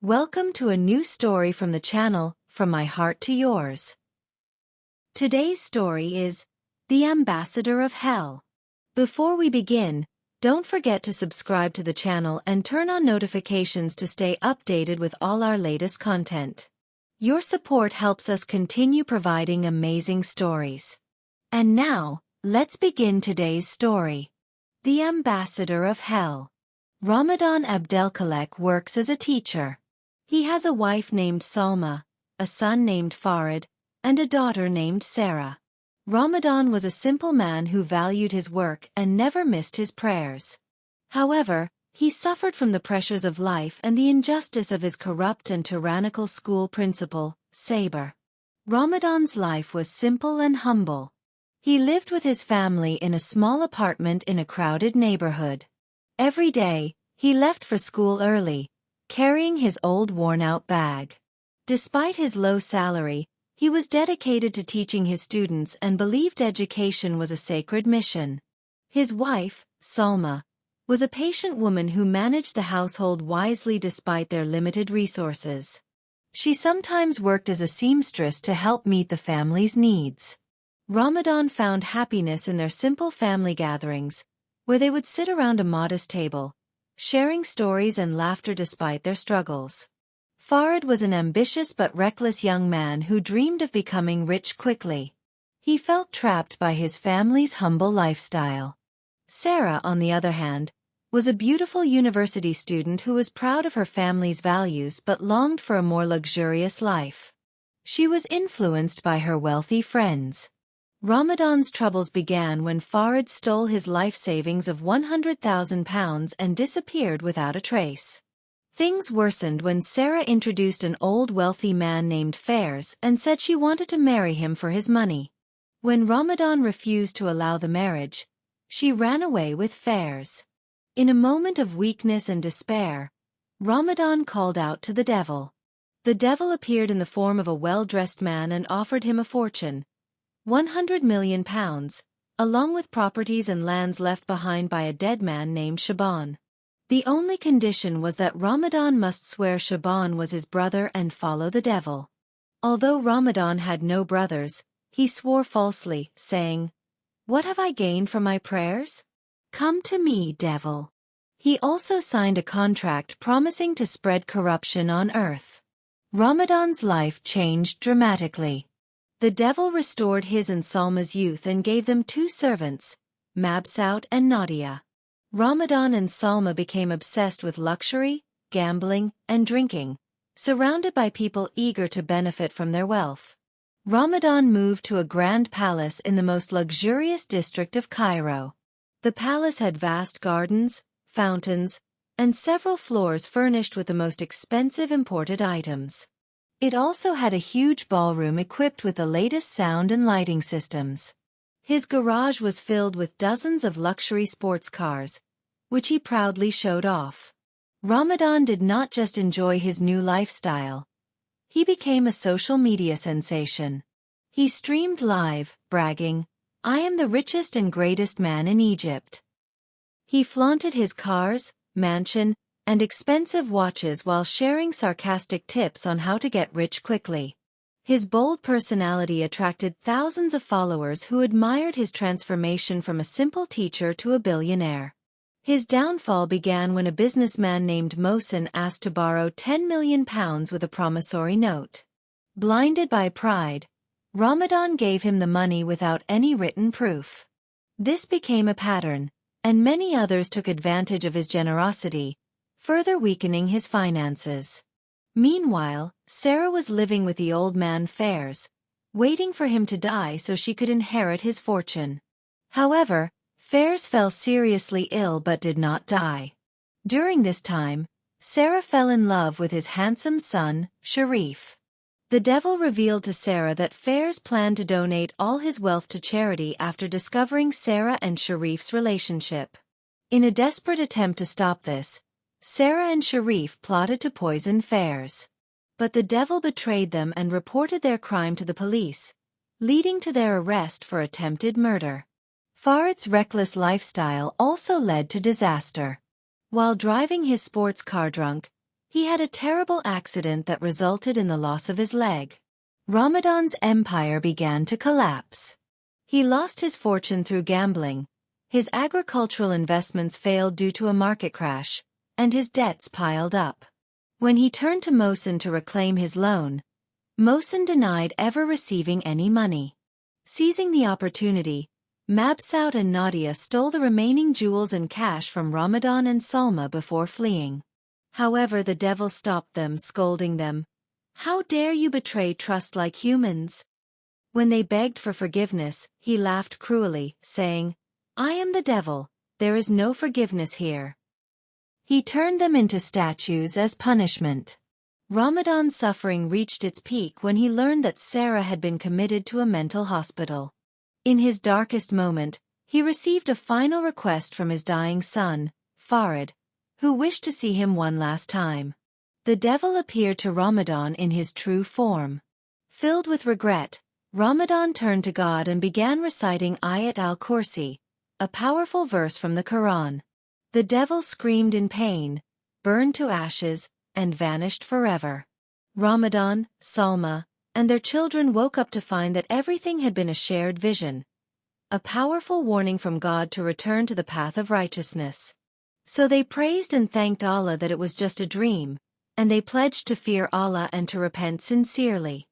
Welcome to a new story from the channel, From My Heart to Yours. Today's story is The Ambassador of Hell. Before we begin, don't forget to subscribe to the channel and turn on notifications to stay updated with all our latest content. Your support helps us continue providing amazing stories. And now, let's begin today's story. The Ambassador of Hell. Ramadan Abdelkhaleq works as a teacher. He has a wife named Salma, a son named Farid, and a daughter named Sara. Ramadan was a simple man who valued his work and never missed his prayers. However, he suffered from the pressures of life and the injustice of his corrupt and tyrannical school principal, Saber. Ramadan's life was simple and humble. He lived with his family in a small apartment in a crowded neighborhood. Every day, he left for school early, carrying his old worn-out bag. Despite his low salary, he was dedicated to teaching his students and believed education was a sacred mission. His wife, Salma, was a patient woman who managed the household wisely despite their limited resources. She sometimes worked as a seamstress to help meet the family's needs. Ramadan found happiness in their simple family gatherings, where they would sit around a modest table, sharing stories and laughter despite their struggles. Farid was an ambitious but reckless young man who dreamed of becoming rich quickly. He felt trapped by his family's humble lifestyle. Sara, on the other hand, was a beautiful university student who was proud of her family's values but longed for a more luxurious life. She was influenced by her wealthy friends. Ramadan's troubles began when Farid stole his life savings of £100,000 and disappeared without a trace. Things worsened when Sara introduced an old wealthy man named Fairs and said she wanted to marry him for his money. When Ramadan refused to allow the marriage, she ran away with Fairs. In a moment of weakness and despair, Ramadan called out to the devil. The devil appeared in the form of a well-dressed man and offered him a fortune, £100 million, along with properties and lands left behind by a dead man named Shaban. The only condition was that Ramadan must swear Shaban was his brother and follow the devil. Although Ramadan had no brothers, he swore falsely, saying, "What have I gained from my prayers? Come to me, devil." He also signed a contract promising to spread corruption on earth. Ramadan's life changed dramatically. The devil restored his and Salma's youth and gave them two servants, Mabsout and Nadia. Ramadan and Salma became obsessed with luxury, gambling, and drinking, surrounded by people eager to benefit from their wealth. Ramadan moved to a grand palace in the most luxurious district of Cairo. The palace had vast gardens, fountains, and several floors furnished with the most expensive imported items. It also had a huge ballroom equipped with the latest sound and lighting systems. His garage was filled with dozens of luxury sports cars, which he proudly showed off. Ramadan did not just enjoy his new lifestyle. He became a social media sensation. He streamed live, bragging, "I am the richest and greatest man in Egypt." He flaunted his cars, mansion, and expensive watches while sharing sarcastic tips on how to get rich quickly. His bold personality attracted thousands of followers who admired his transformation from a simple teacher to a billionaire. His downfall began when a businessman named Mohsen asked to borrow £10 million with a promissory note. Blinded by pride, Ramadan gave him the money without any written proof. This became a pattern, and many others took advantage of his generosity, further weakening his finances. Meanwhile, Sara was living with the old man Fairs, waiting for him to die so she could inherit his fortune. However, Fairs fell seriously ill but did not die. During this time, Sara fell in love with his handsome son, Sharif. The devil revealed to Sara that Fairs planned to donate all his wealth to charity after discovering Sara and Sharif's relationship. In a desperate attempt to stop this, Sara and Sharif plotted to poison Fairs. But the devil betrayed them and reported their crime to the police, leading to their arrest for attempted murder. Farid's reckless lifestyle also led to disaster. While driving his sports car drunk, He had a terrible accident that resulted in the loss of his leg. Ramadan's empire began to collapse. He lost his fortune through gambling, his agricultural investments failed due to a market crash, and his debts piled up. When he turned to Mohsen to reclaim his loan, Mohsen denied ever receiving any money. Seizing the opportunity, Mabsout and Nadia stole the remaining jewels and cash from Ramadan and Salma before fleeing. However, the devil stopped them, scolding them, "How dare you betray trust like humans?" When they begged for forgiveness, he laughed cruelly, saying, "I am the devil, there is no forgiveness here." He turned them into statues as punishment. Ramadan's suffering reached its peak when he learned that Sara had been committed to a mental hospital. In his darkest moment, he received a final request from his dying son, Farid, who wished to see him one last time. The devil appeared to Ramadan in his true form. Filled with regret, Ramadan turned to God and began reciting Ayat al-Kursi, a powerful verse from the Quran. The devil screamed in pain, burned to ashes, and vanished forever. Ramadan, Salma, and their children woke up to find that everything had been a shared vision, a powerful warning from God to return to the path of righteousness. So they praised and thanked Allah that it was just a dream, and they pledged to fear Allah and to repent sincerely.